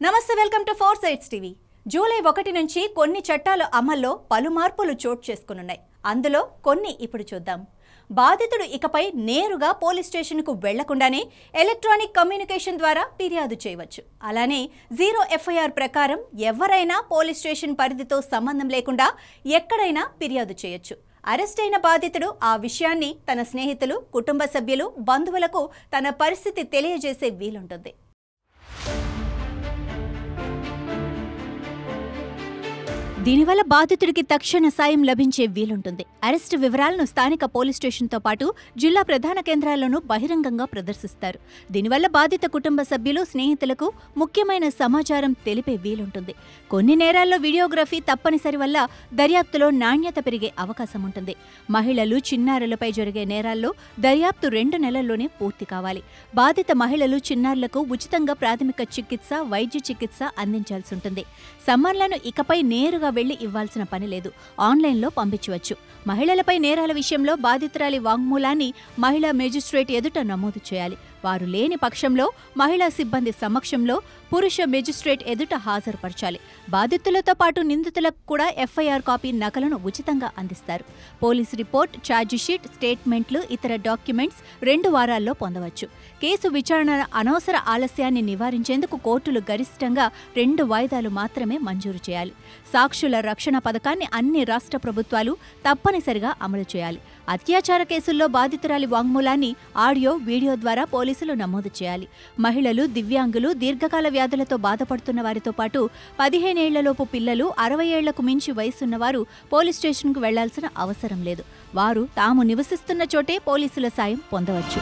నమస్తే, welcome to 4 sides TV. July 1 నుంచి కొన్ని చట్టాల అమల్లో పలు మార్పులు చోటు చేసుకున్నాయి. అందులో కొన్ని ఇప్పుడు చూద్దాం. బాధితుడు ఇకపై నేరుగా పోలీస్ స్టేషన్కు వెళ్లకుండానే ఎలక్ట్రానిక్ కమ్యూనికేషన్ ద్వారా ఫిర్యాదు చేయవచ్చు. అలానే జీరో ఎఫ్ఐఆర్ ప్రకారం ఎవరైనా పోలీస్ స్టేషన్ పరిధితో సంబంధం లేకుండా ఎక్కడైనా ఫిర్యాదు చేయొచ్చు. అరెస్ట్ అయిన బాధితుడు ఆ విషయాన్ని తన స్నేహితులు, కుటుంబ సభ్యులు, బంధువులకు తన పరిస్థితి తెలియజేసే వీలుంటుంది. దీనివల్ల బాధితుడికి తక్షణ సాయం లభించే వీలుంటుంది. అరెస్టు వివరాలను స్థానిక పోలీస్ స్టేషన్తో పాటు జిల్లా ప్రధాన కేంద్రాల్లోనూ బహిరంగంగా ప్రదర్శిస్తారు. దీనివల్ల బాధిత కుటుంబ సభ్యులు, స్నేహితులకు ముఖ్యమైన సమాచారం తెలిపే వీలుంటుంది. కొన్ని నేరాల్లో వీడియోగ్రఫీ తప్పనిసరి వల్ల దర్యాప్తులో నాణ్యత పెరిగే అవకాశం ఉంటుంది. మహిళలు, చిన్నారులపై జరిగే నేరాల్లో దర్యాప్తు 2 నెలల్లోనే పూర్తి కావాలి. బాధిత మహిళలు, చిన్నారులకు ఉచితంగా ప్రాథమిక చికిత్స, వైద్య చికిత్స అందించాల్సి ఉంటుంది. సమ్మన్లను ఇకపై నేరుగా వెళ్లి ఇవ్వాల్సిన పని లేదు, ఆన్లైన్లో పంపించవచ్చు. మహిళలపై నేరాల విషయంలో బాధితురాలి వాంగ్మూలాన్ని మహిళా మేజిస్ట్రేట్ ఎదుట నమోదు చేయాలి. వారు లేని పక్షంలో మహిళా సిబ్బంది సమక్షంలో పురుష మేజిస్ట్రేట్ ఎదుట హాజరుపరచాలి. బాధితులతో పాటు నిందితులకు కూడా ఎఫ్ఐఆర్ కాపీ నకలను ఉచితంగా అందిస్తారు. పోలీసు రిపోర్ట్, ఛార్జిషీట్, స్టేట్మెంట్లు, ఇతర డాక్యుమెంట్స్ 2 వారాల్లో పొందవచ్చు. కేసు విచారణ అనవసర ఆలస్యాన్ని నివారించేందుకు కోర్టులు గరిష్టంగా 2 వాయిదాలు మాత్రమే మంజూరు చేయాలి. సాక్షుల రక్షణ పథకాన్ని అన్ని రాష్ట్ర ప్రభుత్వాలు తప్పనిసరిగా అమలు చేయాలి. అత్యాచార కేసుల్లో బాధితురాలి వాంగ్మూలాన్ని ఆడియో, వీడియో ద్వారా పోలీసులు నమోదు చేయాలి. మహిళలు, దివ్యాంగులు, దీర్ఘకాల వ్యాధులతో బాధపడుతున్న వారితో పాటు 15 ఏళ్లలోపు పిల్లలు, 60 ఏళ్లకు మించి వయసున్నవారు పోలీస్ స్టేషన్కు వెళ్లాల్సిన అవసరం లేదు. వారు తాము నివసిస్తున్న చోటే పోలీసుల సాయం పొందవచ్చు.